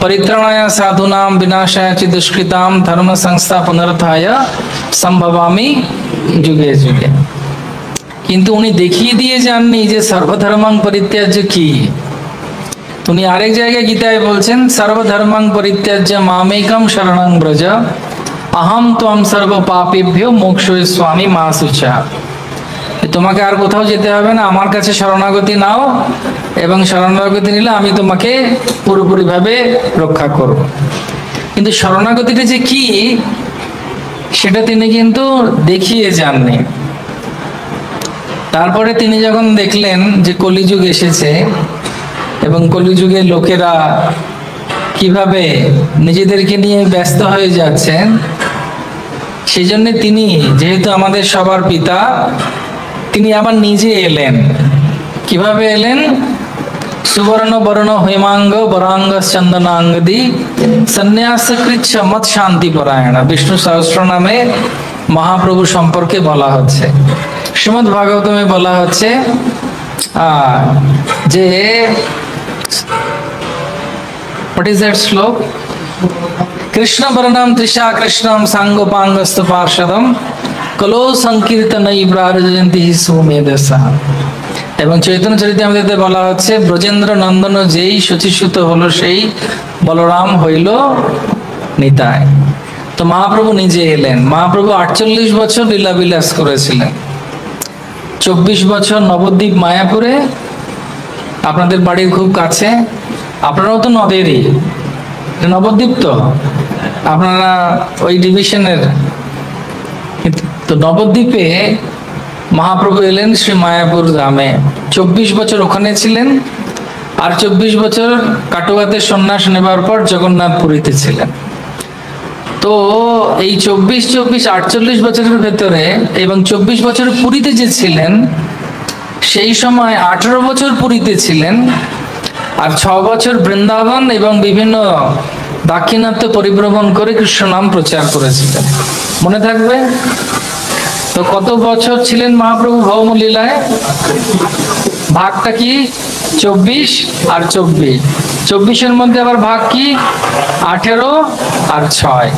परित्राणाय साधूनां विनाशाय च दुष्कृतां धर्म संस्थापनार्थाय संभवामि যুগে যুগে। কিন্তু উনি দেখিয়ে দিয়ে যাননি যে সর্বধর্মাং পরিত্যাজ্য কি। উনি আরেক জায়গায় গীতায় বলছেন সর্বধর্মাং পরিত্যাজ্য মামেকম শরণং ব্রজ अहम त्वं सर्व पापेभ्यो मोक्षयिष्यामि मा शुचः। তোমাকে আর কোথাও যেতে হবে না, আমার কাছে শরণাগতি নাও এবং শরণাগতি নিলে আমি তোমাকে পুরোপুরি ভাবে রক্ষা করব। কিন্তু শরণাগতিটা যে কি সেটা তিনি কিন্তু দেখিয়ে যাননি। তারপরে তিনি যখন দেখলেন যে কলিযুগ এসেছে এবং কলিযুগের লোকেরা কিভাবে নিজেদেরকে নিয়ে ব্যস্ত হয়ে যাচ্ছেন, সেই জন্য তিনি যেহেতু আমাদের সবার পিতা, তিনি আবার নিজে এলেন। কিভাবে এলেন? সুবর্ণ বর্ণ হৈমাঙ্গ বরাঙ্গ চন্দনাঙ্গদি সন্ন্যাসকৃচ্ছ মত শান্তি পরায়ণ। বিষ্ণু সহস্র নামে মহাপ্রভু সম্পর্কে বলা হচ্ছে। শ্রীমদ্ ভাগবতমে বলা হচ্ছে যে what is that শ্লোক? কৃষ্ণ বর্ণম তৃষা কৃষ্ণম সাঙ্গোপাঙ্গস্ত পার্ষদম কলো সংকীর্তনৈ ব্রাজয়ন্তি সুমেধসা। এবং চৈতন্য চরিতামৃতে বলা হচ্ছে ব্রজেন্দ্র নন্দন যেই শচীসুত হলো সেই বলরাম হইল নিতাই। তো মহাপ্রভু নিজে এলেন। মহাপ্রভু 48 বছর লীলা বিলাস করেছিলেন। 24 বছর নবদ্বীপ মায়াপুরে, আপনাদের বাড়ির খুব কাছে। আপনারাও তো নদেরই, নবদ্বীপ তো আপনারা ওই ডিভিশনের। তো নবদ্বীপে মহাপ্রভু এলেন শ্রী মায়াপুর ধামে। 24 বছর ওখানে ছিলেন, আর 24 বছর কাটোয়াতে সন্ন্যাস নেবার পর জগন্নাথপুরীতে ছিলেন। তো এই 24-48 বছরের ভেতরে এবং 24 বছর পুরীতে যে ছিলেন, সেই সময় 18 বছর পুরীতে ছিলেন, আর 6 বছর বৃন্দাবন এবং বিভিন্ন দাক্ষিণাত্য পরিভ্রমণ করে কৃষ্ণ নাম প্রচার করেছিলেন। মনে থাকবে তো কত বছর ছিলেন মহাপ্রভু ভৌম লীলায়? ভাগটা কি? 24 আর 24। 24-এর মধ্যে আবার ভাগ কি? 18 আর 6।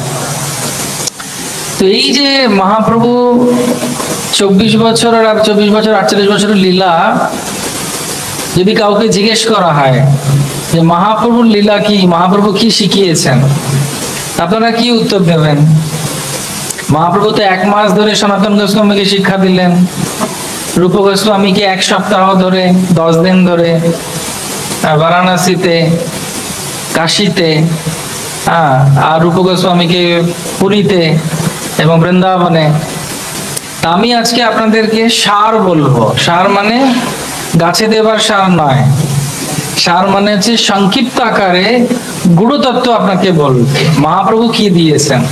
তো এই যে মহাপ্রভু 24 বছর আর 24 বছর 48 বছরের লীলা, যদি কাউকে জিজ্ঞেস করা হয় যে মহাপ্রভুর লীলা কি, মহাপ্রভু কি শিখিয়েছেন, আপনারা কি উত্তর দেবেন? মহাপ্রভু তো 1 মাস ধরে সনাতন গোস্বামীকে শিক্ষা দিলেন, রূপ গোস্বামীকে 1 সপ্তাহ ধরে, 10 দিন ধরে বারাণসীতে, কাশীতে, আর রূপ গোস্বামীকে পুরীতে এবং বৃন্দাবনে। তা আমি আজকে আপনাদেরকে সার বলবো। সার মানে গাছে দেবার সার নয়, সার মানে হচ্ছে সংক্ষিপ্ত আকারে গুরুতত্ত্ব আপনাকে বলবে মহাপ্রভু কি দিয়েছেন।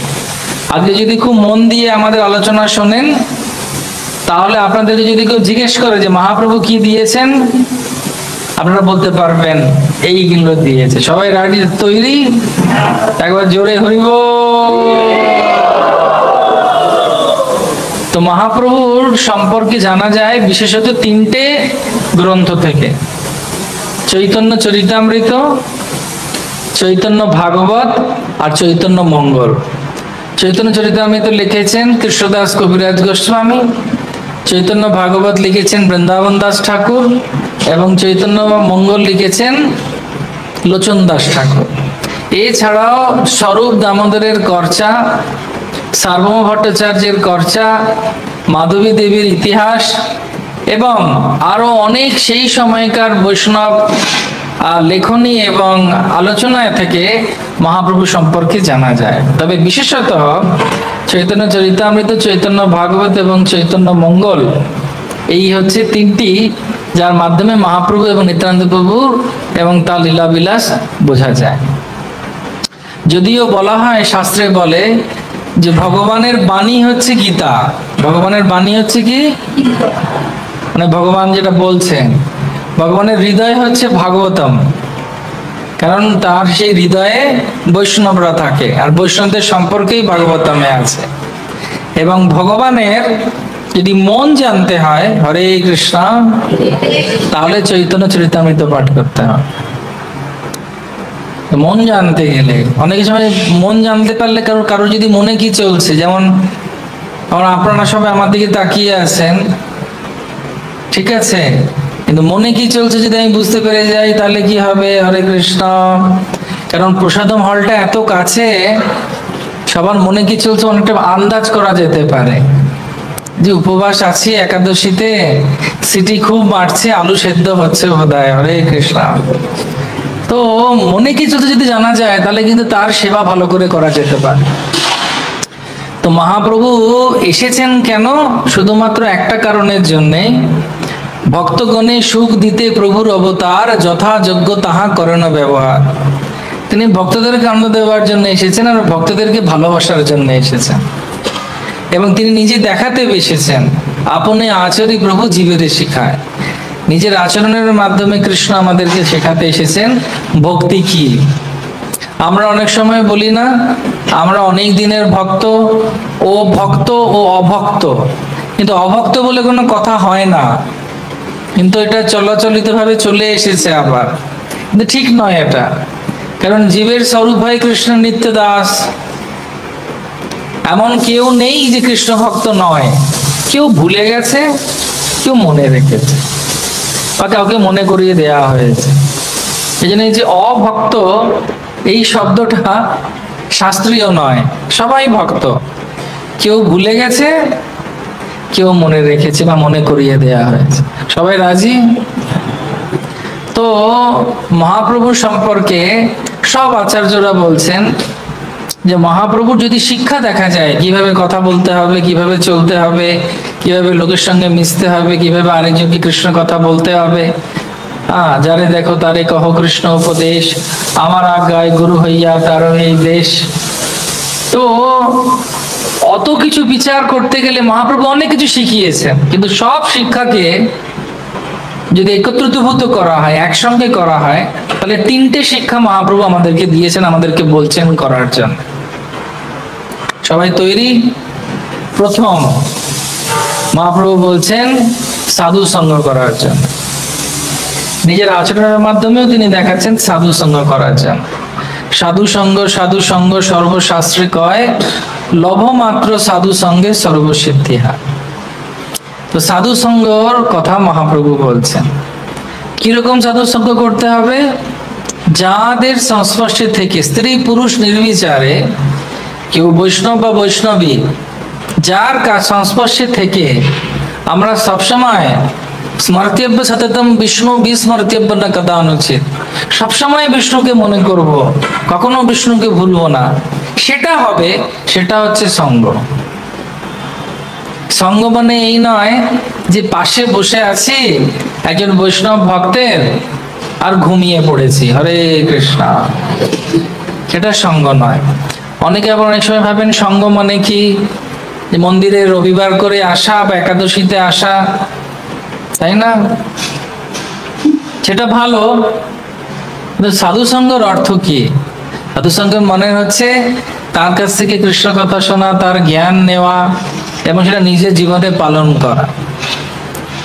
আজকে যদি খুব মন দিয়ে আমাদের আলোচনা শোনেন, তাহলে আপনাদের যদি কেউ জিজ্ঞেস করে যে মহাপ্রভু কি দিয়েছেন, আপনারা বলতে পারবেন এইগুলো দিয়েছে। সবাই রাডি, তৈরি? একবার জোরে হরিব। তো মহাপ্রভুর সম্পর্কে জানা যায় বিশেষত 3টে গ্রন্থ থেকে: চৈতন্য চরিতামৃত, চৈতন্য ভাগবত আর চৈতন্য মঙ্গল। চৈতন্য চরিতামৃত লিখেছেন কৃষ্ণদাস কবিরাজ গোস্বামী, চৈতন্য ভাগবত লিখেছেন বৃন্দাবন দাস ঠাকুর এবং চৈতন্য মঙ্গল লিখেছেন লোচন দাস ঠাকুর। এছাড়াও স্বরূপ দামোদরের কর্চা, সার্বভৌম ভট্টাচার্যের কর্চা, মাধবী দেবীর ইতিহাস এবং আরো অনেক সেই সময়কার বৈষ্ণব লেখনী এবং আলোচনায় থেকে মহাপ্রভু সম্পর্কে জানা যায়। তবে বিশেষত চৈতন্য চরিতামৃত, চৈতন্য ভাগবত এবং চৈতন্য মঙ্গল, এই হচ্ছে 3টি যার মাধ্যমে মহাপ্রভু এবং নিত্যানন্দ প্রভু এবং তার লীলাবিলাস বোঝা যায়। যদিও বলা হয়, শাস্ত্রে বলে যে ভগবানের বাণী হচ্ছে গীতা। ভগবানের বাণী হচ্ছে কি? মানে ভগবান যেটা বলছেন, ভগবানের হৃদয় হচ্ছে ভাগবতম, কারণ তার সেই হৃদয়ে বৈষ্ণবরা থাকে আর বৈষ্ণবদের সম্পর্কেই ভাগবতমে আছে। এবং ভগবানের যদি মন জানতে হয়, হরে কৃষ্ণ, তাহলে চৈতন্য চরিতামৃত পাঠ করতে হয়। মন জানতে গেলে অনেক সময় মন জানতে পারলে কারো যদি মনে কি চলছে, যেমন আপনারা সবাই আমার দিকে তাকিয়ে আছেন, ঠিক আছে, কিন্তু মনে কি চলছে যদি আমি বুঝতে পেরে যাই তাহলে কি হবে? হরে কৃষ্ণ। কারণ প্রসাদম হলটা এত কাছে, সবার মনে কি চলছে অনেকটা আন্দাজ করা যেতে পারে। যে উপবাস আছি একাদশীতে, সিটি খুব মারছে, আলু সেদ্ধ হচ্ছে বোধহয়, হরে কৃষ্ণ। তো মনে কি চলছে যদি জানা যায় তাহলে কিন্তু তার সেবা ভালো করে করা যেতে পারে। তো মহাপ্রভু এসেছেন কেন? শুধুমাত্র একটা কারণের জন্যে, ভক্তগণে সুখ দিতে প্রভুর অবতার, যথাযোগ্য তাহা করেন ব্যবহার। তিনি ভক্তদেরকে আনন্দ দেওয়ার জন্য এসেছেন আর ভক্তদেরকে ভালোবাসার জন্য এসেছেন, এবং তিনি নিজে দেখাতে এসেছেন আপনি আচরি প্রভু জীবের শিখায়। নিজের আচরণের মাধ্যমে কৃষ্ণ আমাদেরকে শেখাতে এসেছেন ভক্তি কি। আমরা অনেক সময় বলি না, আমরা অনেক দিনের ভক্ত, ও ভক্ত ও অভক্ত, কিন্তু অভক্ত বলে কোনো কথা হয় না, কিন্তু এটা চলাচলিত ভাবে চলে এসেছে আবার, কিন্তু ঠিক নয় এটা। কারণ জীবের স্বরূপ হয় কৃষ্ণ নিত্য দাস। এমন কেউ নেই যে কৃষ্ণ ভক্ত নয়। কেউ ভুলে গেছে, কেউ মনে রেখেছে, বা কাউকে মনে করিয়ে দেয়া হয়েছে। এই জন্য যে অভক্ত এই শব্দটা শাস্ত্রীয় নয়, সবাই ভক্ত, কেউ ভুলে গেছে, কেউ মনে রেখেছে বা মনে করিয়ে দেয়া হয়েছে। সবাই রাজি? তো মহাপ্রভু সম্পর্কে সব আচার্যরা বলছেন যে মহাপ্রভুর যদি শিক্ষা দেখা যায়, কিভাবে কথা বলতে হবে, কিভাবে চলতে হবে, কিভাবে লোকের সঙ্গে মিশতে হবে, কিভাবে আরেকজনকে কৃষ্ণ কথা বলতে হবে, যারে দেখো তারে কহ কৃষ্ণ উপদেশ, আমার আজ্ঞায় গুরু হইয়া তার এই দেশ। তো অত কিছু বিচার করতে গেলে মহাপ্রভু অনেক কিছু শিখিয়েছেন, কিন্তু সব শিক্ষাকে যদি একত্রিতভূত করা হয়, একসঙ্গে করা হয়, তাহলে তিনটে শিক্ষা মহাপ্রভু আমাদেরকে দিয়েছেন, আমাদেরকে বলছেন করার জন্য। সবাই তৈরি? প্রথম, মহাপ্রভু বলছেন সাধু সঙ্গ করার জন্য। নিজের আচরণের মাধ্যমেও তিনি দেখাচ্ছেন সাধু সঙ্গ করার জন্য। সাধু সঙ্গ সর্বশাস্ত্রে কয়, লভ মাত্র সাধু সঙ্গে সর্বসিদ্ধি হয়। তো সাধু সঙ্গর কথা মহাপ্রভু বলছেন। কিরকম সাধু সঙ্গ করতে হবে? যাদের সংস্পর্শে থেকে, স্ত্রী পুরুষ নির্বিচারে, কেউ বৈষ্ণব বা বৈষ্ণবী, যার সংস্পর্শে থেকে আমরা সবসময় স্মর্তব্য সততম বিষ্ণু বিস্মর্তব্য না কদা অনুচিত, সবসময় বিষ্ণুকে মনে করব, কখনো বিষ্ণুকে ভুলবো না, সেটা হবে, সেটা হচ্ছে সঙ্গ। সঙ্গ মানে এই নয় যে পাশে বসে আছি একজন বৈষ্ণব ভক্তের আর ঘুমিয়ে পড়েছি, হরে কৃষ্ণ, সেটা সঙ্গ নয়। অনেকে আবার অনেক সময় ভাবেন সঙ্গ মানে কি, যে মন্দিরে রবিবার করে আসা বা একাদশীতে আসা, তাই না? সেটা ভালো, কিন্তু সাধু সঙ্গের অর্থ কি? সাধু সঙ্গের মানে হচ্ছে তার কাছ থেকে কৃষ্ণ কথা শোনা, তার জ্ঞান নেওয়া এবং সেটা নিজের জীবনে পালন করা।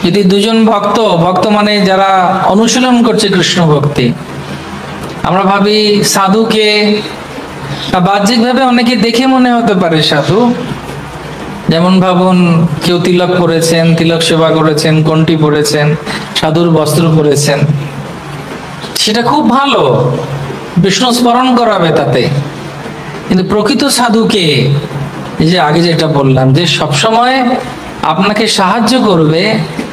যদি দুজন ভক্ত মানে যারা অনুশীলন করছে কৃষ্ণ ভক্তি, আমরা ভাবি সাধুকে, বাহ্যিকভাবে অনেকে দেখে মনে হতে পারে সাধু, যেমন ভাবুন কেউ তিলক পরেছেন, তিলক সেবা করেছেন, কণ্ঠি পরেছেন, সাধুর বস্ত্র পরেছেন, সেটা খুব ভালো, বিষ্ণু স্মরণ করাবে তাতে। কিন্তু প্রকৃত সাধুকে, এই যে আগে যেটা বললাম, যে সবসময় আপনাকে সাহায্য করবে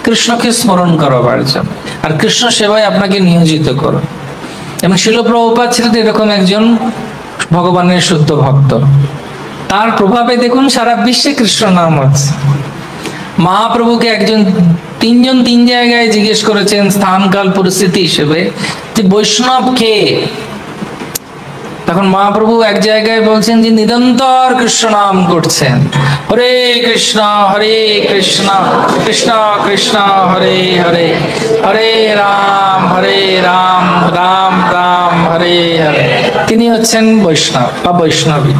কৃষ্ণকে স্মরণ করাবার জন্য, আর কৃষ্ণ সেবায় আপনাকে নিয়োজিত করবে। এবং শিল প্রভুপাদ ছিলেন এরকম একজন ভগবানের শুদ্ধ ভক্ত। তার প্রভাবে দেখুন সারা বিশ্বে কৃষ্ণ নাম হচ্ছে। মহাপ্রভুকে তিনজন তিন জায়গায় জিজ্ঞেস করেছেন স্থান কাল পরিস্থিতি হিসেবে যে বৈষ্ণব কে। তখন মহাপ্রভু এক জায়গায় বলছেন যে নিরন্তর কৃষ্ণ নাম করছেন, হরে কৃষ্ণ কৃষ্ণ কৃষ্ণ হরে হরে, হরে রাম রাম রাম হরে হরে। তিনি হচ্ছেন বৈষ্ণব বা বৈষ্ণবী।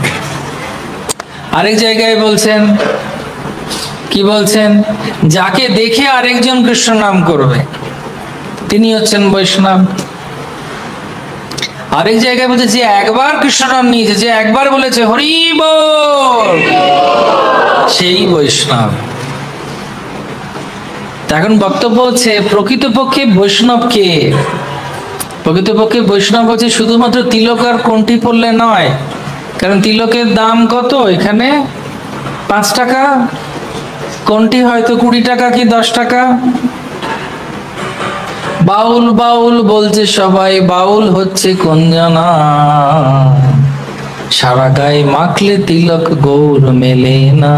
আরেক জায়গায় বলছেন, কি বলছেন? যাকে দেখে আরেকজন কৃষ্ণ নাম করবে তিনি হচ্ছেন বৈষ্ণব। আরেক জায়গায় বলছে যে একবার কৃষ্ণ নাম নিয়েছে, যে একবার বলেছে হরি বল, সেই বৈষ্ণব। এখন বক্তব্য হচ্ছে প্রকৃতপক্ষে বৈষ্ণব কে? প্রকৃতপক্ষে বৈষ্ণব হচ্ছে শুধুমাত্র তিলক আর কোনটি পড়লে নয়, কারণ তিলকের দাম কত এখানে? 5 টাকা, কোনটি হয়তো 20 টাকা কি 10 টাকা। বাউল বাউল বলছে সবাই, বাউল হচ্ছে কোন জানা, সারা গায়ে মাখলে তিলক গৌর মেলে না।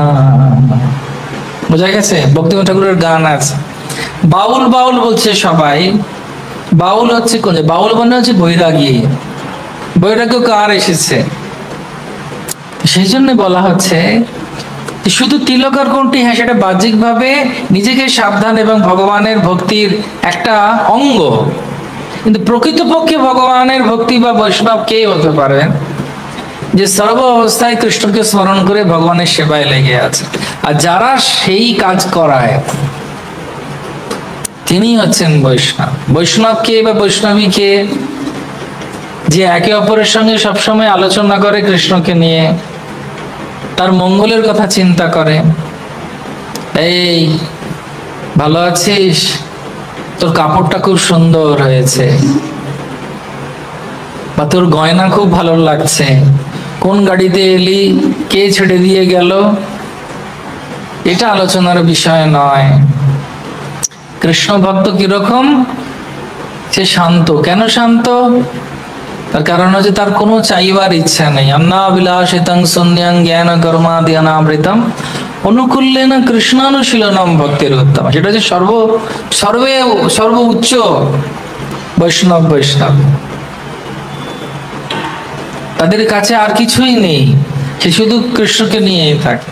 বোঝা গেছে? বক্তিবিনোদ ঠাকুরের গান আছে, বাউল বাউল বলছে সবাই, বাউল হচ্ছে কোন? বাউল মানে হচ্ছে বৈরাগী। বৈরাগ্য কার এসেছে? সেই জন্য বলা হচ্ছে শুধু তিলক আর কোনটি, হ্যাঁ সেটা বাহ্যিক ভাবে নিজেকে সাবধান এবং ভগবানের ভক্তির একটা অঙ্গ, কিন্তু প্রকৃতপক্ষে ভগবানের ভক্তি বা বৈষ্ণব কে হতে পারেন? যে সর্ব অবস্থায় কৃষ্ণকে স্মরণ করে ভগবানের সেবায় লেগে আছে, আর যারা সেই কাজ করায় তিনি হচ্ছেন বৈষ্ণব। বৈষ্ণব কে বা বৈষ্ণবী কে? যে একে অপরের সঙ্গে সবসময় আলোচনা করে কৃষ্ণকে নিয়ে, তার মঙ্গলের কথা চিন্তা করে। এই ভালো আছিস? তোর কাপড়টা খুব সুন্দর হয়েছে, বা তোর গয়না খুব ভালো লাগছে, কোন গাড়িতে এলি, কে ছেড়ে দিয়ে গেল, এটা আলোচনার বিষয় নয়। কৃষ্ণ ভক্ত কিরকম? সে শান্ত। কেন শান্ত? তার কারণ হচ্ছে তার কোনো চাইবার ইচ্ছা নেই। অন্নাবিলাসিতং শূন্যং জ্ঞান কর্মাদি অনাবৃতম অনুকূল্যেন কৃষ্ণানুশীলনম ভক্তির উত্তম। সেটা হচ্ছে সর্ব উচ্চ বৈষ্ণব। তাদের কাছে আর কিছুই নেই, সে শুধু কৃষ্ণকে নিয়েই থাকে।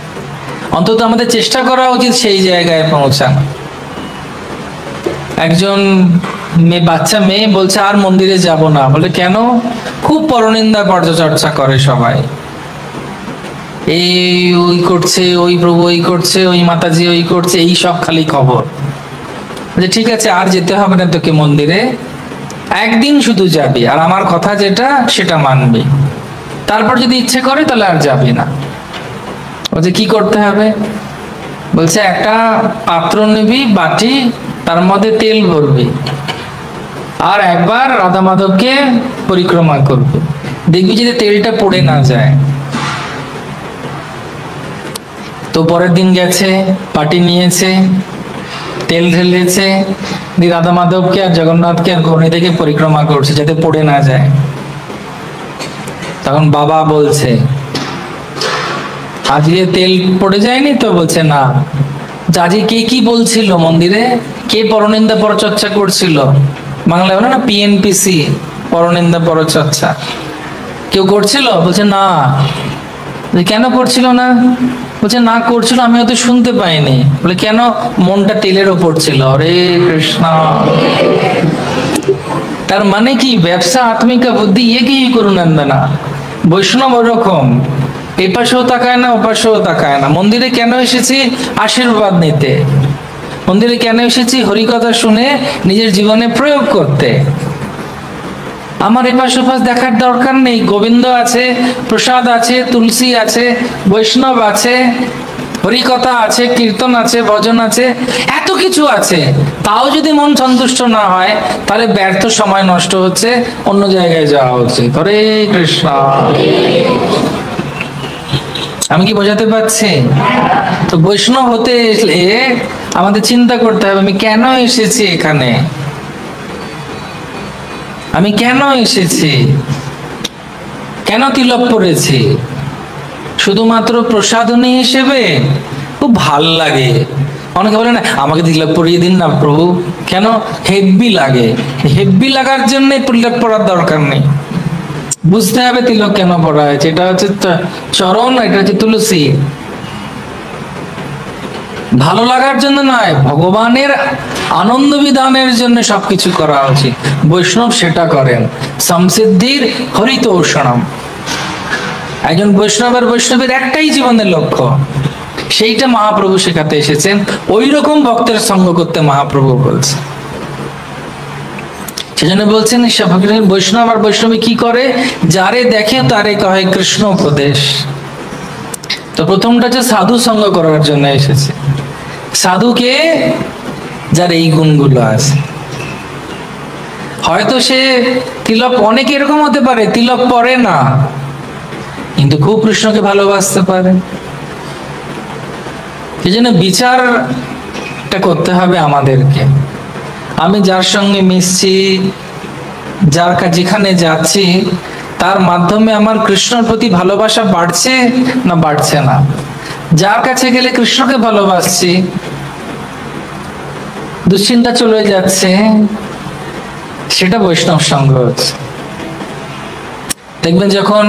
অন্তত আমাদের চেষ্টা করা উচিত সেই জায়গায় পৌঁছানো। একজন বাচ্চা মেয়ে বলছে আর মন্দিরে যাব না। বলে কেন? খুব পরনিন্দা পরচর্চা করে সবাই, এই ওই করছে, ওই প্রভু ওই করছে, ওই মাতাজি ওই করছে, এই সব খালি খবর। ঠিক আছে, আর যেতে হবে না তোকে মন্দিরে, একদিন শুধু যাবি, আর আমার কথা যেটা সেটা মানবি, তারপর যদি ইচ্ছে করে তাহলে আর যাবি না। বলছে কি করতে হবে? বলছে একটা পাত্র নিবি, বাটি, তার মধ্যে তেল ভরবি, আর একবার রাধা মাধবকে পরিক্রমা করবে, দেখবি যদি তেলটা পড়ে না যায়। তো পরের দিন গেছে, পাটি নিয়েছে, তেল ঢেলেছে, রাধা মাধবকে আর জগন্নাথকে আর গৌরী থেকে পরিক্রমা করছে যাতে পড়ে না যায়। তখন বাবা বলছে আজকে তেল পড়ে যায়নি তো? বলছে না। আজকে কে কি বলছিল মন্দিরে? কে পরনিন্দা পরচর্চা করছিল? বাংলায় বলে না পিএনপিসি, পরনিন্দা পরচর্চা, কেউ করছিল? বলছে না। কেন করছিল না? বলছে না করছিল, আমি হয়তো শুনতে পাইনি। বলে কেন? মনটা তেলের ওপর ছিল। হরে কৃষ্ণ। তার মানে কি? ব্যবসা আত্মিকা বুদ্ধি একেই করুনন্দনা। বৈষ্ণব ওরকম, এপাশেও তাকায় না ওপাশেও তাকায় না। মন্দিরে কেন এসেছি? আশীর্বাদ নিতে। মন্দিরে কেন এসেছি? হরিকথা শুনে নিজের জীবনে প্রয়োগ করতে। আমার এপাশ ওপাশ দেখার দরকার নেই। গোবিন্দ আছে, প্রসাদ আছে, তুলসী আছে, বৈষ্ণব আছে, হরিকথা আছে, কীর্তন আছে, ভজন আছে, এত কিছু আছে। তাও যদি মন সন্তুষ্ট না হয়, তাহলে ব্যর্থ সময় নষ্ট হচ্ছে, অন্য জায়গায় যাওয়া উচিত। হরে কৃষ্ণ। আমি কি বোঝাতে পারছি? তো বৈষ্ণব হতে এলে আমাদের চিন্তা করতে হবে, আমি কেন এসেছি এখানে, আমি কেন এসেছি, কেন তিলক পড়েছি? শুধুমাত্র প্রসাদনী হিসেবে? খুব ভাল লাগে। অনেকে বলে না আমাকে তিলক পরিয়ে দিন না প্রভু। কেন? হেব্বি লাগে। হেব্বি লাগার জন্য তিলক পড়ার দরকার নেই। বুঝতে হবে তিলক কেন পড়া হয়েছে। এটা হচ্ছে চরণ, এটা হচ্ছে তুলসী। ভালো লাগার জন্য নয়, ভগবানের আনন্দ বিধানের জন্য সবকিছু করা উচিত। বৈষ্ণব সেটা করেন। সমসিদ্ধির হরিতোষণম। একজন বৈষ্ণবের একটাই জীবনের লক্ষ্য, সেইটা মহাপ্রভু শেখাতে এসেছেন। ওই রকম ভক্তের সঙ্গ করতে মহাপ্রভু বলছে। সেজন্য বলছেন বৈষ্ণব আর বৈষ্ণবী কি করে, যারে দেখে তারে কহে কৃষ্ণ উপদেশ। তো প্রথমটা হচ্ছে সাধু সঙ্গ করার জন্য এসেছে। সাধুকে যার এই গুণগুলো আছে। হয়তো সে তিলক, অনেকে এরকম হতে পারে তিলক পরে না কিন্তু খুব কৃষ্ণকে ভালোবাসতে পারে। এই জন্য বিচারটা করতে হবে আমাদেরকে। আমি যার সঙ্গে মিশছি, যার যেখানে যাচ্ছি, তার মাধ্যমে আমার কৃষ্ণর প্রতি ভালোবাসা বাড়ছে না বাড়ছে না। যার কাছে গেলে কৃষ্ণকে ভালোবাসছি, দুশ্চিন্তা চলে যাচ্ছে, সেটা বৈষ্ণব সঙ্গ হচ্ছে। দেখবেন যখন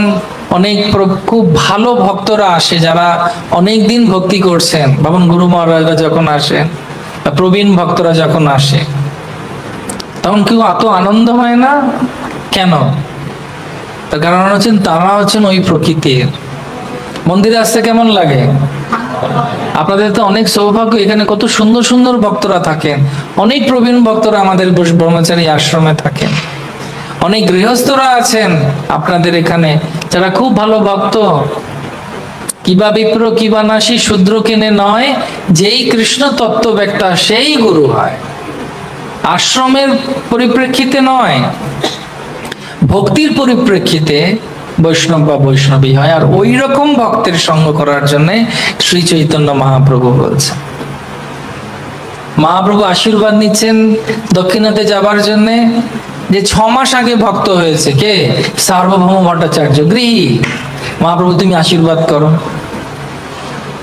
অনেক খুব ভালো ভক্তরা আসে, যারা অনেক দিন ভক্তি করছেন, বামন গুরু মহারাজরা যখন আসেন, প্রবীণ ভক্তরা যখন আসে, তখন কেউ এত আনন্দ হয় না কেন? তার কারণ হচ্ছেন তারা হচ্ছেন ওই প্রকৃতির। মন্দিরে আসতে কেমন লাগে? আপনাদের তো অনেক সৌভাগ্য, এখানে কত সুন্দর সুন্দর ভক্তরা থাকেন। অনেক প্রবীণ ভক্তরা আমাদের ব্রহ্মচারী আশ্রমে থাকেন। অনেক গৃহস্থরা আছেন আপনাদের এখানে যারা খুব ভালো ভক্ত। কিবা বিপ্র কিবা নাসি শূদ্র কেনে নয়, যেই কৃষ্ণ তত্ত্ববেত্তা সেই গুরু হয়। আশ্রমের পরিপ্রেক্ষিতে নয়, ভক্তির পরিপ্রেক্ষিতে বৈষ্ণব বা বৈষ্ণবী হয়। আর ওই রকম ভক্তের সঙ্গ করার জন্য শ্রী চৈতন্য মহাপ্রভু বলছেন। মহাপ্রভু আশীর্বাদ নিচ্ছেন দক্ষিণাতে যাবার জন্য, যে 6 মাস আগে ভক্ত হয়েছে কে? সার্বভৌম ভট্টাচার্য গৃহী। মহাপ্রভু তুমি আশীর্বাদ করো,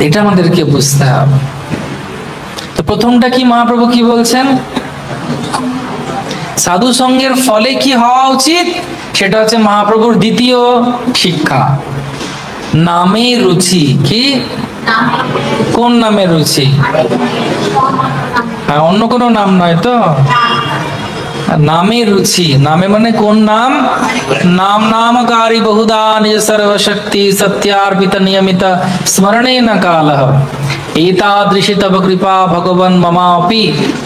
এটা আমাদেরকে বুঝতে হবে। তো প্রথমটা কি মহাপ্রভু কি বলছেন? সাধু সঙ্গের ফলে কি হওয়া উচিত, সেটা হচ্ছে মহাপ্রভুর দ্বিতীয় শিক্ষা, নামে রুচি। কি? কোন নামে রুচি? হ্যাঁ, অন্য কোনো নাম নয় তো। নামে রুচি, নামে মানে কোন নাম? নাম নামকারী বহুধা নিজ সর্বশক্তি সত্যার্পিত নিয়মিত স্মরণে ন কালঃ এতাদৃশি তব কৃপা ভগবান মমাপি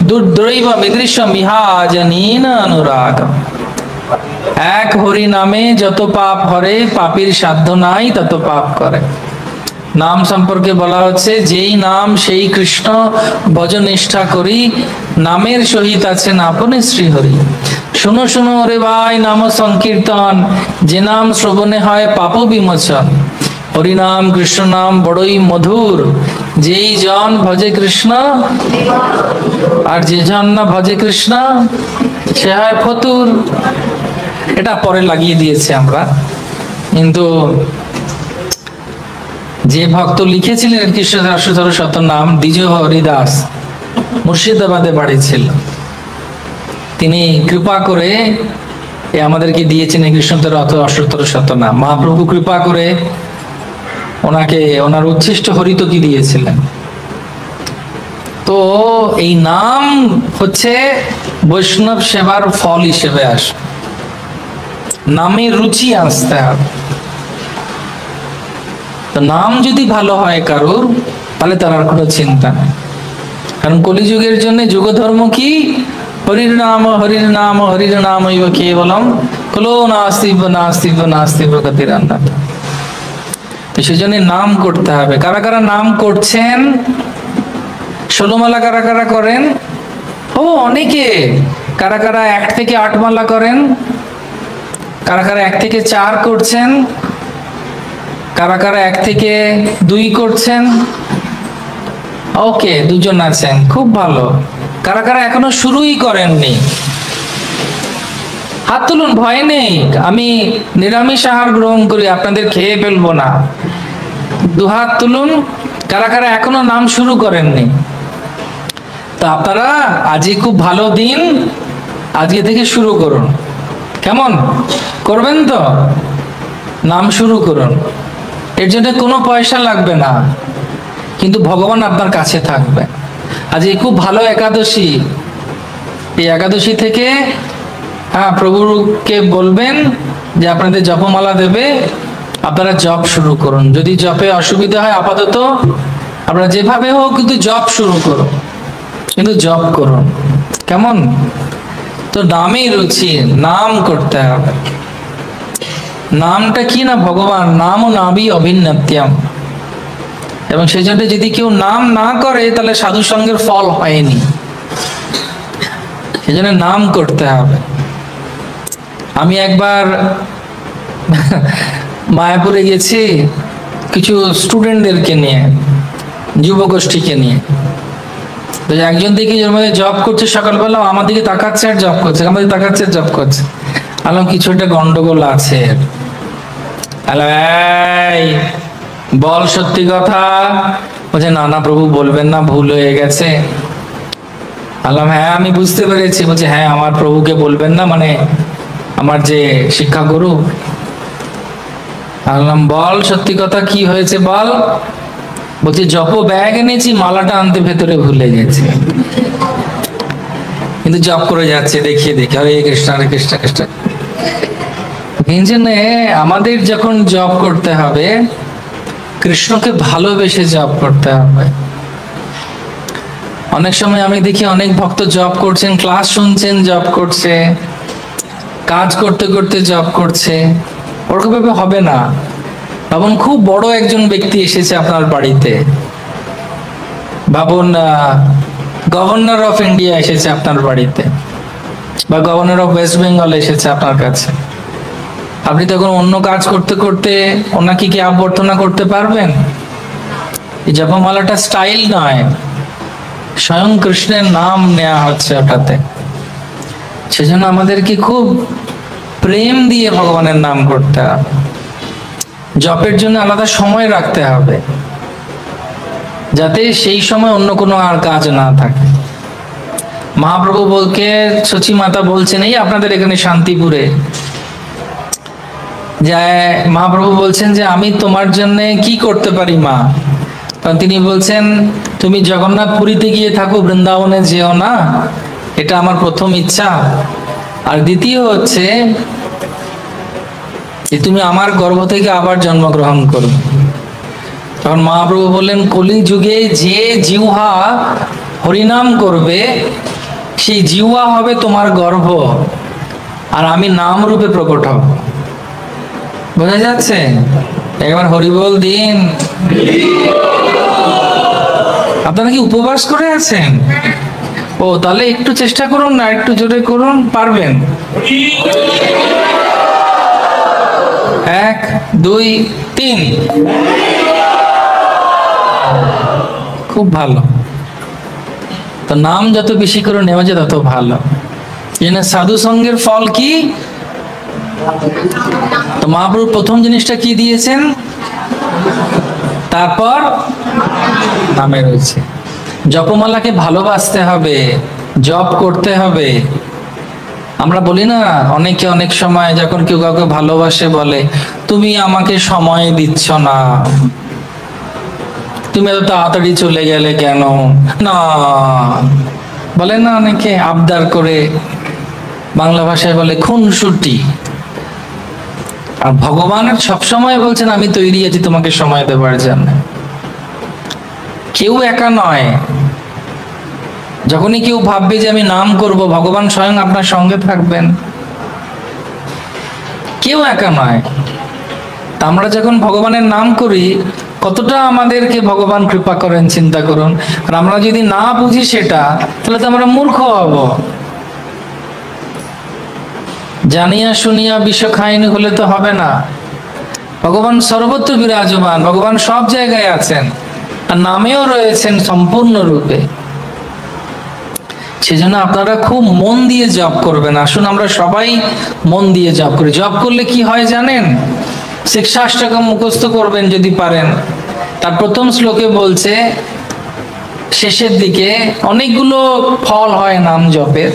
দুর্দৈব মিদৃশম ইহাজনীন অনুরাগ। এক হরি নামে যত পাপ হরে, পাপীর সাধ্য নাই তত পাপ করে। নাম সম্পর্কে বলা হচ্ছে, যেই নাম সেই কৃষ্ণ ভজন নিষ্ঠা করি, নামের সহিত আছেন আপনি শ্রীহরি। শুনো শুনো রে ভাই নাম সংকীর্তন, যে নাম শ্রবণে হয় পাপ বিমোচন। হরিনাম কৃষ্ণ নাম বড়ই মধুর, যেই জন ভজে কৃষ্ণ, আর যে জন না ভজে কৃষ্ণ সে হয় ফতুর। এটা পরে লাগিয়ে দিয়েছে আমরা, কিন্তু যে ভক্ত লিখেছিলেন কৃষ্ণদাস শত নাম, দ্বিজ হরিদাস, মুর্শিদাবাদে বাড়ি ছিল। তিনি কৃপা করে আমাদেরকে দিয়েছেন কৃষ্ণদের অষ্টতর শত নাম। মহাপ্রভু কৃপা করে ওনাকে ওনার উচ্ছিষ্ট হরিতকি দিয়েছিলেন। তো এই নাম হচ্ছে বৈষ্ণব সেবার ফল হিসেবে আসে। নামে রুচি আসতে হবে। তো নাম যদি ভালো হয় কারোর, তাহলে তার আর কোনো চিন্তা নেই। কারণ কলিযুগের জন্য যুগ ধর্ম কি? হরির নাম হরির নাম হরির নাম কেবলম কলো নাস্তিব নাস্তিব নাস্তিব গতিরান্নাথ। তো সেজন্য নাম করতে হবে। কারা কারা নাম করছেন? 16 মালা কারা কারা করেন? ও অনেকে। কারা কারা 1 থেকে 8 মালা করেন? কারা কারা 1 থেকে 4 করছেন? কারা কারা 1 থেকে 2 করছেন? ওকে, 2 জন আছেন, খুব ভালো। কারা কারা এখনো শুরুই করেননি? হাত তুলুন, ভয় নেই। আমি নিরামিষ আহার গ্রহণ করি, আপনাদের খেয়ে ফেলবো না। 2 হাত তুলুন। কারা কারা এখনো নাম শুরু করেননি? তা আপনারা আজই খুব ভালো দিন, আজকে থেকে শুরু করুন। কেমন করবেন? তো নাম শুরু করুন। এর জন্য কোনো পয়সা লাগবে না, কিন্তু ভগবান আপনার কাছে থাকবে। আজকে খুব ভালো একাদশী। এই একাদশী থেকে প্রভুকে বলবেন যে আপনাদের জপমালা দেবে, আপনারা জপ শুরু করুন। যদি জপে অসুবিধা হয়, আপাতত আপনারা যেভাবে হোক কিন্তু জপ শুরু করুন, কিন্তু জপ করুন। কেমন? তো নামেই রুচি, নাম করতে হবে। নামটা কি না ভগবান, নাম ও নাভি অভিন্নত্যম। এবং সেই জন্য যদি কেউ নাম না করে তাহলে সাধু সঙ্গের ফল হয়নি। সেই জন্য নাম করতে হবে। আমি একবার মায়াপুরে গেছি কিছু স্টুডেন্টদেরকে নিয়ে, যুবগোষ্ঠীকে নিয়ে। তো একজন দেখি ওর মধ্যে জব করছে, সকালবেলা আমার দিকে তাকাচ্ছে আর জব করছে, আমার দিকে তাকাচ্ছে আর জব করছে। আলাম কিছু একটা গন্ডগোল আছে। এই বল সত্যি কথা। বলছে না না প্রভু বলবেন না, ভুল হয়ে গেছে। আলাম হ্যাঁ আমি বুঝতে পেরেছি। বলছে হ্যাঁ আমার প্রভুকে বলবেন না, মানে আমার যে শিক্ষা গুরু। আলাম বল সত্যি কথা কি হয়েছে বল। বলছে জপ ব্যাগ এনেছি, মালাটা আনতে ভেতরে ভুলে গেছে, কিন্তু জপ করে যাচ্ছে দেখিয়ে দেখে হরে কৃষ্ণ হরে কৃষ্ণ কৃষ্ণ। এই জন্য আমাদের যখন জপ করতে হবে কৃষ্ণকে ভালোবেসে জপ করতে হবে। অনেক সময় আমি দেখি অনেক ভক্ত জপ করছেন, ক্লাস শুনছেন জপ করছে, কাজ করতে করতে জপ করছে, ওরকমভাবে হবে না। ভাবুন খুব বড় একজন ব্যক্তি এসেছে আপনার বাড়িতে, ভাবুন গভর্নর অফ ইন্ডিয়া এসেছে আপনার বাড়িতে, বা গভর্নর অফ ওয়েস্ট বেঙ্গল এসেছে আপনার কাছে। আপনি তখন অন্য কাজ করতে করতে ওনাকে কি অভ্যর্থনা করতে পারবেন? এই জপমালাটা স্টাইল নয়, স্বয়ং কৃষ্ণের নাম নেওয়া হচ্ছে ওটাতে। সেজন্য আমাদেরকে খুব প্রেম দিয়ে ভগবানের নাম করতে হবে। জপের জন্য আলাদা সময় রাখতে হবে, যাতে সেই সময় অন্য কোনো আর কাজ না থাকে। মহাপ্রভু বলকে সচি মাতা বলছেন, এই আপনাদের এখানে শান্তিপুরে যে মহাপ্রভু বলছেন যে আমি তোমার জন্য কি করতে পারি মা। কারণ তিনি বলছেন তুমি জগন্নাথ পুরীতে গিয়ে থাকো, বৃন্দাবনে যেও না, এটা আমার প্রথম ইচ্ছা। আর দ্বিতীয় হচ্ছে যে তুমি আমার গর্ভ থেকে আবার জন্মগ্রহণ করো। তখন মহাপ্রভু বললেন কলি যুগে যে জিহ্বা হরিনাম করবে সেই জিহ্বা হবে তোমার গর্ভ, আর আমি নাম রূপে প্রকট হব। বোঝা যাচ্ছে? একবার হরিবল দিন। আপনারা কি উপবাস করে আছেন? ও তাহলে একটু চেষ্টা করুন না, একটু জোরে করুন, পারবেন। 1 2 3। খুব ভালো। তো নাম যত বেশি করে নেওয়া যায় তত ভালো। সাধু সঙ্গের ফল কি? তো মহাপ্রভু প্রথম জিনিসটা কি দিয়েছেন? তারপর নামে রয়েছে। জপমালাকে ভালোবাসতে হবে, জপ করতে হবে। আমরা বলি না, অনেকে অনেক সময় যখন কেউ কাউকে ভালোবাসে বলে তুমি আমাকে সময় দিচ্ছ না, তুমি এত তাড়াতাড়ি চলে গেলে কেন, না বলে না অনেকে আবদার করে, বাংলা ভাষায় বলে খুনসুটি। আর ভগবান সবসময় বলছেন আমি তৈরি আছি তোমাকে সময় দেবার জন্য। কেউ একা নয়। যখনই কেউ ভাববে যে আমি নাম করব, ভগবান স্বয়ং আপনার সঙ্গে থাকবেন। কেউ একা নয়। আমরা যখন ভগবানের নাম করি কতটা আমাদেরকে ভগবান কৃপা করেন চিন্তা করুন। আর আমরা যদি না বুঝি সেটা, তাহলে তো আমরা মূর্খ হব। জানিয়া শুনিয়া বিষ খাইনি হলে তো হবে না। ভগবান সর্বত্র বিরাজমান, ভগবান সব জায়গায় আছেন, আর নামেও রয়েছেন সম্পূর্ণ রূপে। সেজন্য আপনারা খুব মন দিয়ে জপ করবেন। আসুন আমরা সবাই মন দিয়ে জপ করি। জপ করলে কি হয় জানেন? শিক্ষাষ্টকম মুখস্থ করবেন যদি পারেন। তার প্রথম শ্লোকে বলছে, শেষের দিকে অনেকগুলো ফল হয় নাম জপের।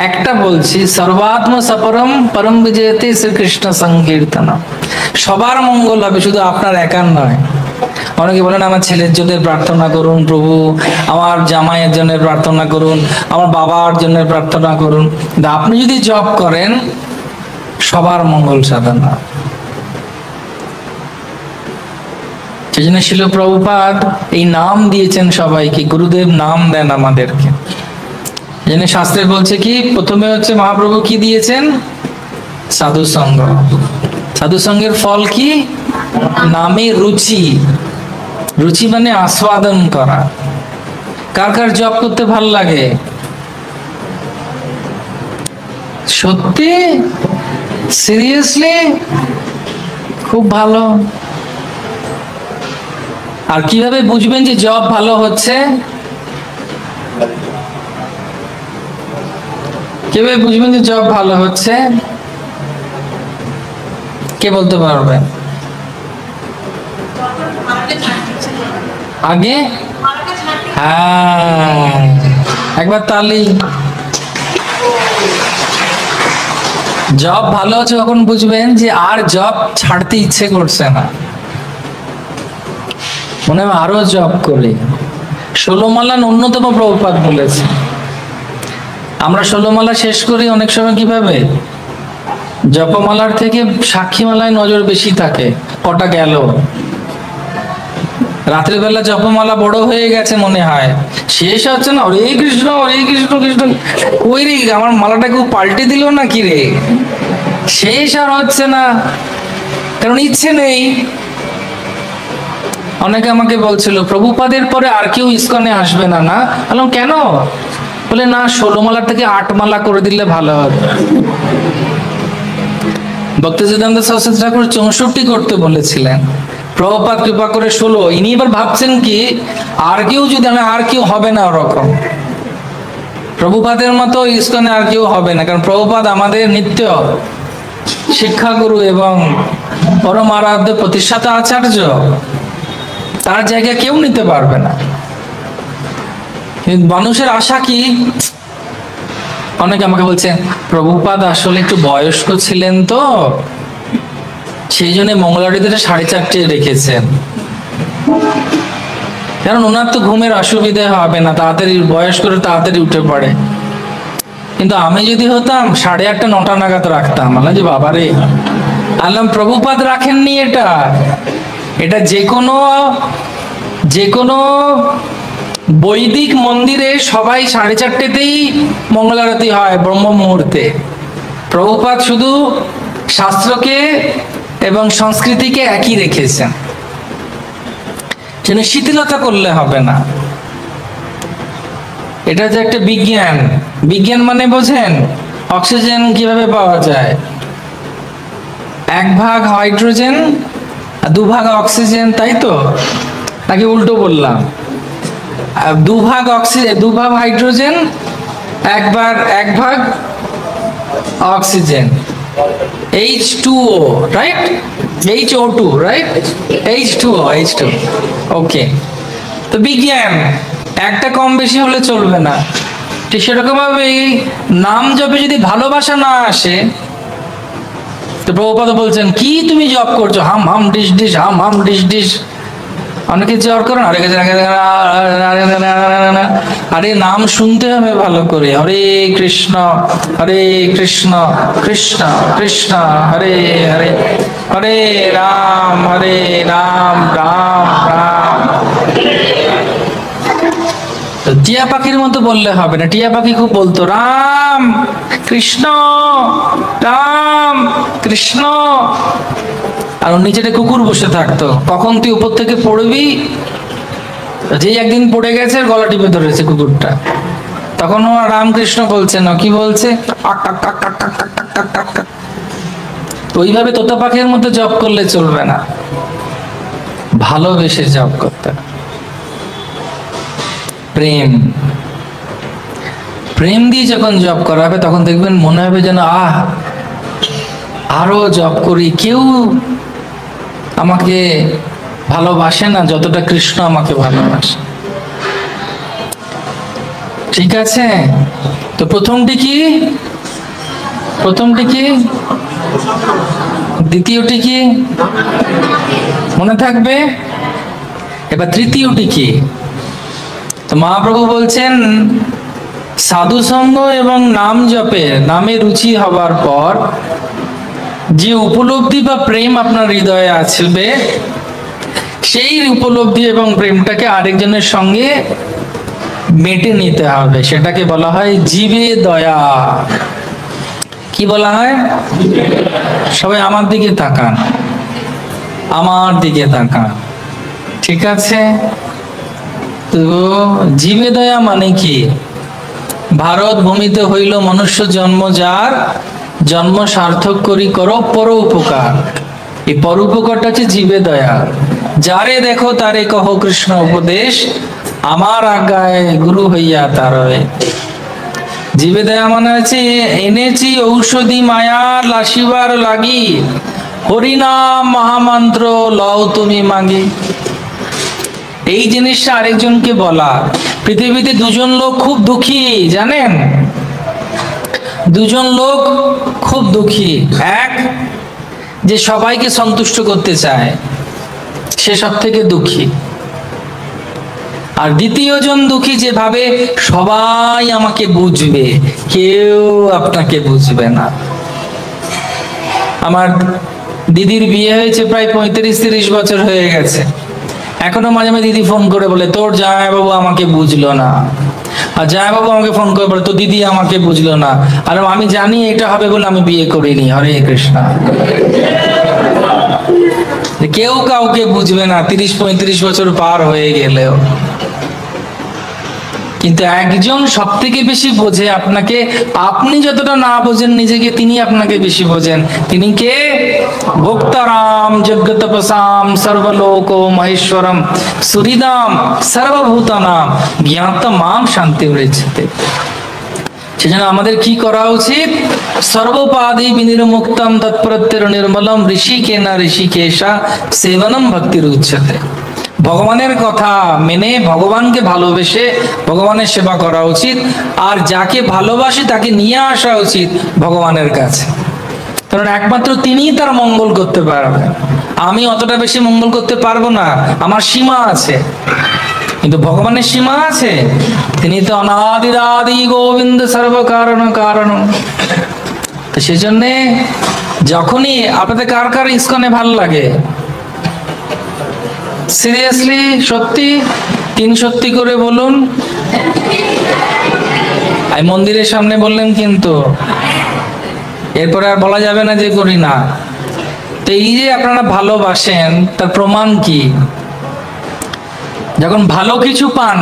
একটা বলছি, সর্বাত্ম সপরম পরম বিজয়তে শ্রীকৃষ্ণ সংকীর্তন। সবার মঙ্গল হবে, শুধু আপনার একার নয়। অনেকে বলেন আমার ছেলের জন্য প্রার্থনা করুন প্রভু, আমার জামাইয়ের জন্য প্রার্থনা করুন, আমার বাবার জন্য প্রার্থনা করুন। আপনি যদি জপ করেন সবার মঙ্গল সাধনা। সেজন্য শিল প্রভুপাদ এই নাম দিয়েছেন সবাইকে, গুরুদেব নাম দেন আমাদেরকে। জন্য শাস্ত্রে বলছে কি, প্রথমে হচ্ছে মহাপ্রভু কি দিয়েছেন? সাধু সঙ্গ। সাধু সঙ্গের ফল কি? নামে রুচি। রুচি মানে আস্বাদন করা। কার কার জপ করতে ভাল লাগে? সত্যি? সিরিয়াসলি? খুব ভালো। আর কিভাবে বুঝবেন যে জব ভালো হচ্ছে? কিভাবে বুঝবেন যে জব ভালো হচ্ছে? কে বলতে পারবে? আগে হ্যাঁ, একবার তালি। জব ভালো হচ্ছে কখন বুঝবেন? যে আর জব ছাড়তে ইচ্ছে করছে না, মনে হয় আরো জব করি। 16 মালা ন্যূনতম প্রভুপাদ বলেছে। আমরা 16 মালা শেষ করি অনেক সময় কিভাবে? জপমালার থেকে সাক্ষী মালায় নজর বেশি থাকে। কটা গেল, রাত্রিবেলা জপমালা বড় হয়ে গেছে মনে হয়, শেষ হচ্ছে না। হরে কৃষ্ণ হরে কৃষ্ণ কৃষ্ণ, ওই রে আমার মালাটা কেউ পাল্টে দিল না কি রে? শেষ আর হচ্ছে না, কারণ ইচ্ছে নেই। অনেকে আমাকে বলছিল প্রভুপাদের পরে আর কেউ ইসকনে আসবে না। না বললাম কেন? বলে না, 16 মালার থেকে 8 মালা করে দিলে ভালো হবে। ভক্তিসিদ্ধান্ত সরস্বতী ঠাকুর 64 করতে বলেছিলেন, প্রভুপাদ কৃপা করে 16। ইনি এবার ভাবছেন কি, আর কেউ যদি, আর কেউ হবে না ওরকম, প্রভুপাদের মতো ইসকনে আর কেউ হবে না। কারণ প্রভুপাদ আমাদের নিত্য শিক্ষাগুরু এবং পরম আরাধ্য প্রতিষ্ঠাতা আচার্য, তার জায়গা কেউ নিতে পারবে না। কিন্তু মানুষের আশা কি? অনেকে আমাকে বলছেন প্রভুপাদ আসলে একটু বয়স্ক ছিলেন তো, সেই জন্য মঙ্গলারতিতে 4:30 রেখেছেন, কারণ ওনার তো ঘুমের অসুবিধা হবে না, তাড়াতাড়ি বয়স করে তাড়াতাড়ি উঠে পড়ে। কিন্তু আমি যদি হতাম 8:30 9টা নাগাদ রাখতাম। আল্লাহ যে বাবারে, আল্লাহ প্রভুপাদ রাখেননি এটা। এটা যে কোনো বৈদিক মন্দিরে সবাই 4:30তেই মঙ্গলারতি হয়, ব্রহ্ম মুহূর্তে। প্রভুপাদ শুধু শাস্ত্রকে এবং সংস্কৃতিকে একই রেখেছেন, যেন শিথিলতা করলে হবে না। এটা যে একটা বিজ্ঞান। বিজ্ঞান মানে বোঝেন, অক্সিজেন কিভাবে পাওয়া যায়? 1 ভাগ হাইড্রোজেন আর 2 ভাগ অক্সিজেন, তাই তো? নাকি উল্টো বললাম? 2 ভাগ অক্সিজেন, 2 ভাগ হাইড্রোজেন, 1 ভাগ oxygen, H2O, right? HO2, right? H2O, ওকে। তো বিজ্ঞান, একটা কম বেশি হলে চলবে না। ঠিক সেরকম ভাবে নাম জপে যদি ভালোবাসা না আসে, তো প্রভুপাদ বলছেন কি তুমি জপ করছো, হাম হাম ডিস ডিস, হাম হাম ডিস ডিস। অনেকে জপ করেন, আরে নাম শুনতে হবে ভালো করে। হরে কৃষ্ণ কৃষ্ণ কৃষ্ণ হরে হরে, হরে রাম রাম রাম। টিয়া পাখির মতো বললে হবে না। টিয়া পাখি খুব বলতো রাম কৃষ্ণ আর ওর নিচে কুকুর বসে থাকতো। কখন তুই উপর থেকে পড়বি, যেই একদিন পড়ে গেছে গলা টিপে ধরেছে কুকুরটা, তখন ও রামকৃষ্ণ বলছে না, কি বলছে? ওইভাবে তোতা পাখির মতো জপ করলে চলবে না, ভালোবেসে জপ করতে। প্রেম দিয়ে যখন জপ করা হবে, তখন দেখবেন মনে হবে যেন আরো জপ করি। কেউ আমাকে ভালোবাসে না যতটা কৃষ্ণ আমাকে ভালোবাসে। ঠিক আছে? তো প্রথমটি কি? দ্বিতীয়টি কি মনে থাকবে? এবার তৃতীয়টি কি? তো মহাপ্রভু বলছেন সাধু সঙ্গ এবং নাম জপে নামে রুচি হবার পর যে উপলব্ধি বা প্রেম আপনার হৃদয়ে আসবে, সেই উপলব্ধি এবং প্রেমটাকে আরেকজনের সঙ্গে মেটে নিতে হবে, সেটাকে বলা হয় জীবে দয়া। কি বলা হয়? সবাই আমার দিকে তাকান, আমার দিকে তাকান, ঠিক আছে? তো জীবে দয়া মানে কি? ভারত ভূমিতে হইল মনুষ্য জন্ম, যার জন্ম সার্থক করি করো পর উপকার। এই পর উপকারটা হচ্ছে জীবে দয়া। যারে দেখো তারে কহো কৃষ্ণ উপদেশ, আমার আজ্ঞায় গুরু হইয়া তার। জীবে দয়া মানে হচ্ছে এনেছি ঔষধি মায়ার লাসিবার লাগি, হরিনাম মহামন্ত্র লও তুমি মাগি। এই জিনিসটা আরেকজনকে বলা। পৃথিবীতে দুজন লোক খুব দুঃখী, জানেন? দুজন লোক খুব দুঃখী। এক, যে সবাইকে সন্তুষ্ট করতে চায়, সে সব থেকে দুঃখী। আর দ্বিতীয় জন দুঃখী, যে ভাবে সবাই আমাকে বুঝবে, কেউ আপনাকে বুঝবে না। আমার দিদির বিয়ে হয়েছে প্রায় 35-30 বছর হয়ে গেছে। এখনো মাঝে মাঝে দিদি ফোন করে বলে, তোর জামাইবাবু আমাকে বুঝলো না। আর জামাইবাবু আমাকে ফোন করে বলে, তো দিদি আমাকে বুঝলো না। আর আমি জানি এটা হবে বলে আমি বিয়ে করিনি। হরে কৃষ্ণ। কেউ কাউকে বুঝবে না 30-35 বছর পার হয়ে গেলেও। কিন্তু একজন সব থেকে বেশি বোঝে আপনাকে। আপনি যতটা না বোঝেন নিজেকে, তিনি আপনাকে বেশি বোঝেন। তিনি কে? ভোক্তারাম জগৎতপসাম সর্বলোক মহেশ্বরম সুহৃদাম সর্বভূতানাম জ্ঞাতমাম শান্তি রয়েছে। সেজন্য আমাদের কি করা উচিত? সর্বপাদি বিনির্মুক্তম তৎপ্রত্যয় নির্মলম ঋষিকেনা ঋষিকেশা সেবনম ভক্তির উচ্চতে। ভগবানের কথা মেনে, ভগবানকে ভালোবেসে ভগবানের সেবা করা উচিত। আর যাকে ভালোবাসি তাকে নিয়ে আসা উচিত ভগবানের কাছে, কারণ একমাত্র তিনিই তার মঙ্গল করতে পারবেন। আমি অতটা বেশি মঙ্গল করতে পারবো না, আমার সীমা আছে। কিন্তু ভগবানের সীমা আছে। তিনি তো অনাদিরাদি গোবিন্দ সর্বকারণ কারণ। তো সেজন্য যখনই আপনাদের কার কার ইসকনে ভালো লাগে, সিরিয়াসলি, সত্যি 3 সত্যি করে বলুন। এই মন্দিরের সামনে বললেন কিন্তু, এরপরে আর বলা যাবে না যে করি না। তো এই যে আপনারা ভালোবাসেন, তার প্রমাণ কি? যখন ভালো কিছু পান,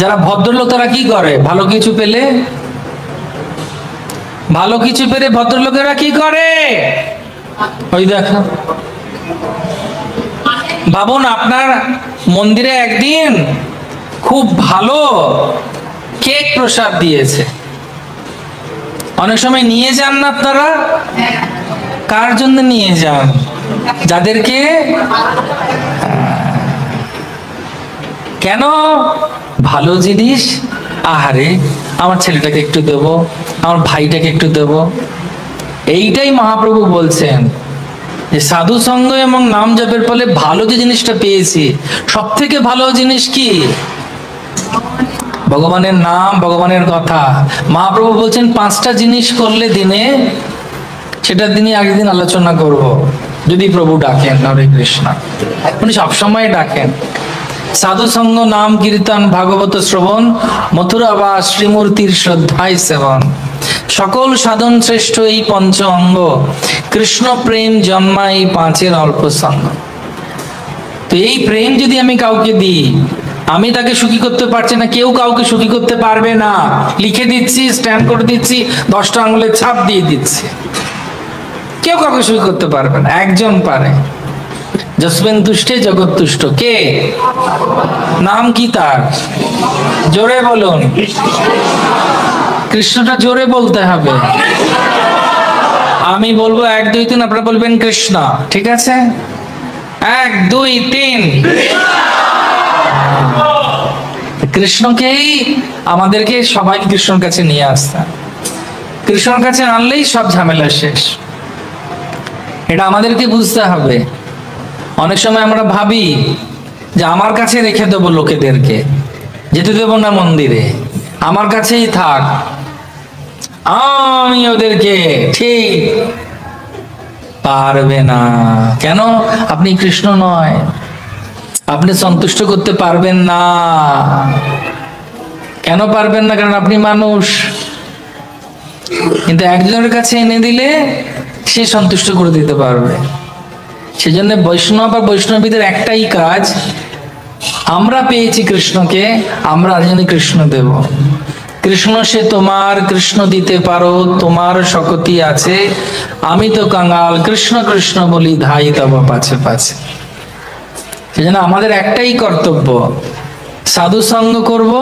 যারা ভদ্রলোক তারা কি করে? ভালো কিছু পেলে, ভালো কিছু পেলে ভদ্রলোকেরা কি করে? ওই দেখো, ভাবুন আপনার মন্দিরে একদিন খুব ভালো কেক প্রসাদ দিয়েছে, অনেক সময় নিয়ে যান না আপনারা? কার জন্য নিয়ে যান? যাদেরকে, কেন? ভালো জিনিস, আহারে আমার ছেলেটাকে একটু দেব, আমার ভাইটাকে একটু দেব। এইটাই মহাপ্রভু বলছেন যে সাধু সঙ্গ এবং নাম জপের ফলে ভালো যে জিনিসটা পেয়েছি, সব থেকে ভালো জিনিস কি? ভগবানের নাম, ভগবানের কথা। মহাপ্রভু বলছেন 5টা জিনিস করলে দিনে, সেটা দিনই আগের দিন আলোচনা করব, যদি প্রভু ডাকেন। হরে কৃষ্ণ। উনি সবসময় ডাকেন। সাধু সঙ্গ, নাম কীর্তন, ভাগবত শ্রবণ, মথুরা বা শ্রীমূর্তির শ্রদ্ধায় সেবন। সকল সাধন শ্রেষ্ঠ এই 5 অঙ্গ, কৃষ্ণ প্রেম জন্মা এই 5-এর অল্প সঙ্গ। তো এই প্রেম যদি আমি কাউকে দিই, আমি তাকে সুখী করতে পারছি না, কেউ কাউকে সুখী করতে পারবে না। লিখে দিচ্ছি, স্ট্যাম্প করে দিচ্ছি, 10টা আঙুলের ছাপ দিয়ে দিচ্ছি, কেউ কাউকে সুখী করতে পারবে না। একজন পারে, যস্মিন তুষ্টে জগৎ তুষ্ট। কে? নাম কি তার? জোরে বলুন। কৃষ্ণটা জোরে বলতে হবে। আমি বলবো 1 2 3, আপনারা বলবেন কৃষ্ণ, ঠিক আছে? 1 2 3। কৃষ্ণকেই আমাদেরকে সবাই কৃষ্ণর কাছে নিয়ে আসতে। কৃষ্ণর কাছে আনলেই সব ঝামেলা শেষ। এটা আমাদেরকে বুঝতে হবে। অনেক সময় আমরা ভাবি যে আমার কাছে রেখে দেবো, লোকেদেরকে যেতে দেবো না মন্দিরে, আমার কাছেই থাক, আমি ওদেরকে, ঠিক পারবে না। কেন? আপনি কৃষ্ণ নয়, আপনি সন্তুষ্ট করতে পারবেন না। কেন পারবেন না? কারণ আপনি মানুষ। কিন্তু একজনের কাছে এনে দিলে সে সন্তুষ্ট করে দিতে পারবে। সেজন্য বৈষ্ণব আর বৈষ্ণবীদের একটাই কাজ, আমরা পেয়েছি কৃষ্ণকে, আমরা আরেকজনকে কৃষ্ণ দেব। কৃষ্ণ সে তোমার, কৃষ্ণ দিতে পারো, তোমার শক্তি আছে, আমি তো কাঙাল, কৃষ্ণ কৃষ্ণ বলি ধাই তব পাছে পাছে। সেজন্য আমাদের একটাই কর্তব্য, সাধু সঙ্গ করব,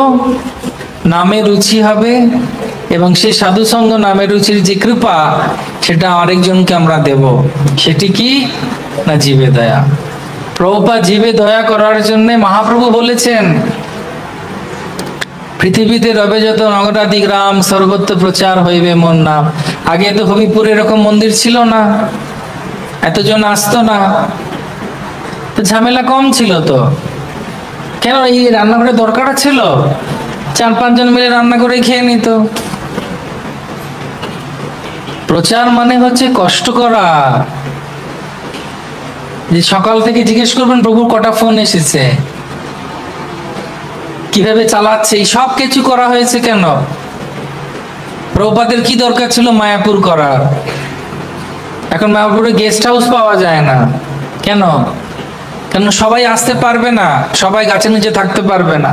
নামে রুচি হবে, এবং সেই সাধু সঙ্গ নামে রুচির যে কৃপা, সেটা আরেকজনকে আমরা দেব। সেটি কি না জীবে দয়া। প্রভুপাদ জীবে দয়া করার জন্য মহাপ্রভু বলেছেন, পৃথিবীতে রবে যত নগরাদি গ্রাম, সর্বত্র প্রচার হইবে মোর নাম। আগে তো হবিপুরে এরকম মন্দির ছিল না, এতজন আসতো না, তো ঝামেলা কম ছিল। তো কেন এই রান্নাঘরে দরকার ছিল? 4-5 জন মিলে রান্না করে খেয়ে নিত। প্রচার মানে হচ্ছে কষ্ট করা। যে সকাল থেকে জিজ্ঞেস করবেন প্রভুর কটা ফোন এসেছে, কিভাবে চালাচ্ছে, এই সব কিছু করা হয়েছে কেন? প্রভুপাদের কি দরকার ছিল মায়াপুর করার? এখন মায়াপুরে গেস্ট হাউস পাওয়া যায় না কেন? কেন সবাই আসতে পারবে না, সবাই গাছের নিচে থাকতে পারবে না,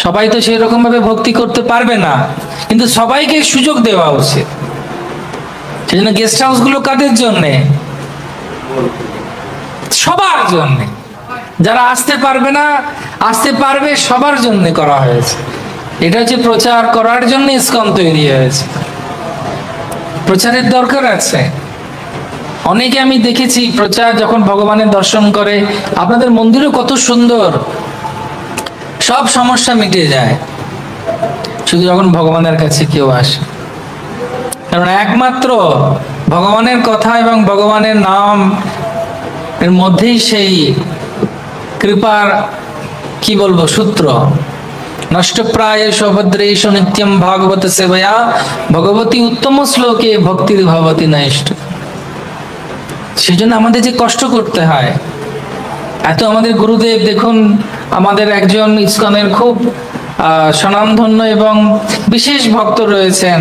সবাই তো সেই রকম ভাবে ভক্তি করতে পারবে না, কিন্তু সবাইকে সুযোগ দেওয়া উচিত। সেজন্য গেস্ট হাউস গুলো কাদের জন্যে? সবার জন্য। যারা আসতে পারবে না, আসতে পারবে, সবার জন্য করা হয়েছে। এটা হচ্ছে প্রচার করার জন্য ইসকন তৈরি হয়েছে। প্রচারের দরকার আছে। অনেকে আমি দেখেছি প্রচার যখন ভগবানের দর্শন করে, আপনাদের মন্দিরও কত সুন্দর, সব সমস্যা মিটে যায় শুধু যখন ভগবানের কাছে কেউ আসে। কারণ একমাত্র ভগবানের কথা এবং ভগবানের নাম এর মধ্যেই সেই কৃপার কি বলবো সূত্র। নষ্টপ্রায় সৌভদ্রেশ নিত্যম ভাগবত সেবয়া ভগবতী উত্তম শ্লোকে ভক্তির ভবতি নষ্ট। সেজন্য আমাদের যে কষ্ট করতে হয় এত। আমাদের গুরুদেব দেখুন, আমাদের একজন ইসকনের খুব স্বনামধন্য এবং বিশেষ ভক্ত রয়েছেন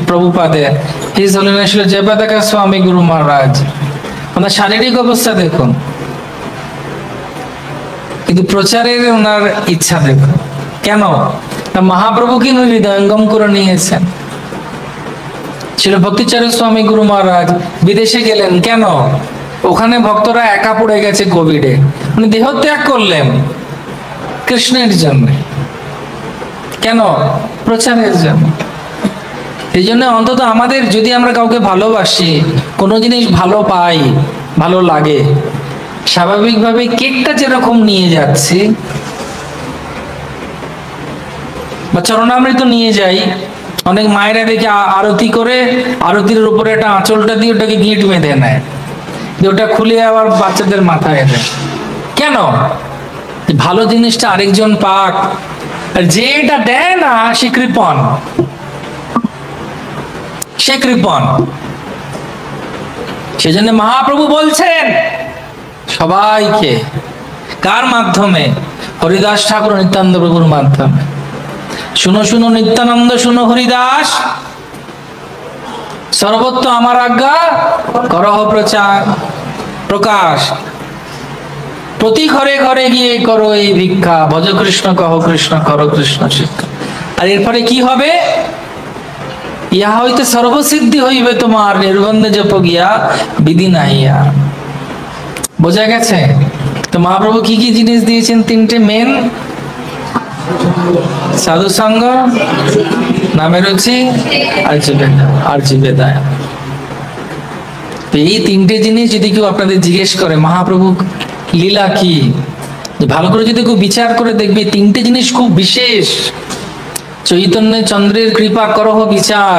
প্রভুপাদের, হিজ হোলিনেস জয়পাতাকা স্বামী গুরু মহারাজ। ওনার শারীরিক অবস্থা দেখুন, কিন্তু প্রচারের ওনার ইচ্ছা দেখুন। কেন? মহাপ্রভুকে উনি হৃদয়ঙ্গম করে নিয়েছেন। ছিল ভক্তিচার্য স্বামী গুরু মহারাজ বিদেশে গেলেন কেন? ওখানে ভক্তরা একা পড়ে গেছে কোভিডে, উনি দেহত্যাগ করলেন কৃষ্ণের জন্য। কেন? প্রচারের জন্য। এই জন্য অন্তত আমাদের, যদি আমরা কাউকে ভালোবাসি, কোনো জিনিস ভালো পাই, ভালো লাগে, স্বাভাবিকভাবে কেকটা যেরকম নিয়ে যাচ্ছি বা চরণামৃত নিয়ে যাই, অনেক মায়েরা দেখে আরতি করে আরতির উপরে একটা আঁচলটা দিয়ে ওটাকে গিঁট বেঁধে নেয়, ওটা খুলে আবার বাচ্চাদের মাথায় দেয়। কেন? ভালো জিনিসটা আরেকজন পাক। আর যে এটা দেয় না সে কৃপণ, সে কৃপণ। সেজন্য মহাপ্রভু বলছেন সবাইকে, কার মাধ্যমে? হরিদাস ঠাকুর নিত্যানন্দ প্রভুর মাধ্যমে। শুনো শুনো নিত্যানন্দ, শুনো হরিদাস, সর্বত্র আমার আজ্ঞা করহ প্রচার প্রকাশ। প্রতি ঘরে ঘরে গিয়ে করো এই ভিক্ষা, ভজ কৃষ্ণ কহ কৃষ্ণ, করো কৃষ্ণ শিক্ষা। আর এরপরে কি হবে? ইহা হইতে সর্বসিদ্ধি হইবে তোমার, নির্বন্ধে জপ গিয়া বিধি নাহিয়া। বোঝা গেছে তো মহাপ্রভু কি কি জিনিস দিয়েছেন? 3টে মেন: সাধু সঙ্গ, নামে রুচি, আর জীবে দয়া। তো এই 3টে জিনিস যদি কেউ আপনাদের জিজ্ঞেস করে মহাপ্রভু লীলা কি, ভালো করে যদি কেউ বিচার করে দেখবে 3টে জিনিস খুব বিশেষ। চৈতন্য চন্দ্রের কৃপা করহ বিচার,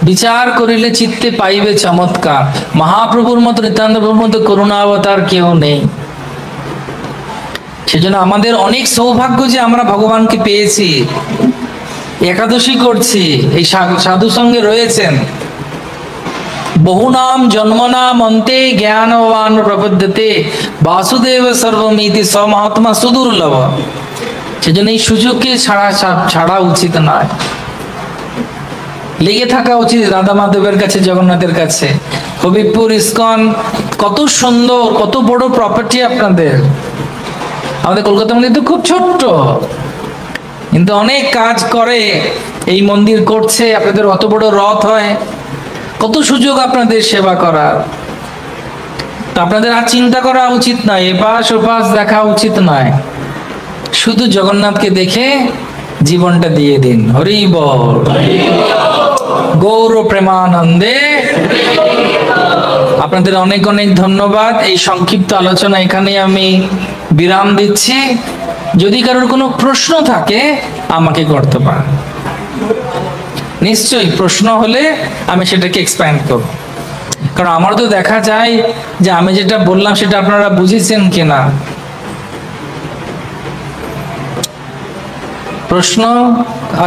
বিচার করিলে চিত্তে পাইবে চমৎকার। মহাপ্রভুর মতো, নিত্যানন্দ প্রভুর মতো করুণাবতার কেউ নেই। সেজন্য আমাদের অনেক সৌভাগ্য যে আমরা ভগবানকে পেয়েছি, একাদশী করছি, এই সাধু সঙ্গে রয়েছেন। বহু নাম জন্মনাম অন্তে জ্ঞানবান প্রপদ্যতে, বাসুদেব সর্বমিতি স মহাত্মা সুদুর্লভ। সেজন্য এই সুযোগকে ছাড়া উচিত নয়, লেগে থাকা উচিত রাধা মাধবের কাছে, জগন্নাথের কাছে। হবিবপুর ইসকন কত সুন্দর, কত বড় প্রপার্টি আপনাদের। আমাদের কলকাতা মন্দির তো খুব ছোট্ট, কিন্তু অনেক কাজ করে এই মন্দির করছে। আপনাদের অত বড় রথ হয়, কত সুযোগ আপনাদের সেবা করার। তো আপনাদের আর চিন্তা করা উচিত নয়, এপাশ ওপাশ দেখা উচিত নয়, শুধু জগন্নাথকে দেখে জীবনটা দিয়ে দিন। হরি বল, গৌর প্রেমানন্দে। আপনাদের অনেক অনেক ধন্যবাদ। এই সংক্ষিপ্ত আলোচনা এখানে আমি বিরাম দিচ্ছি। যদি কারোর কোনো প্রশ্ন থাকে আমাকে করতে পারেন, নিশ্চয়ই প্রশ্ন হলে আমি সেটাকে এক্সপ্যান্ড করব। কারণ আমার তো দেখা যায় যে আমি যেটা বললাম সেটা আপনারা বুঝেছেন কিনা। প্রশ্ন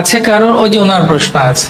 আছে কারোর? ওই যে ওনার প্রশ্ন আছে।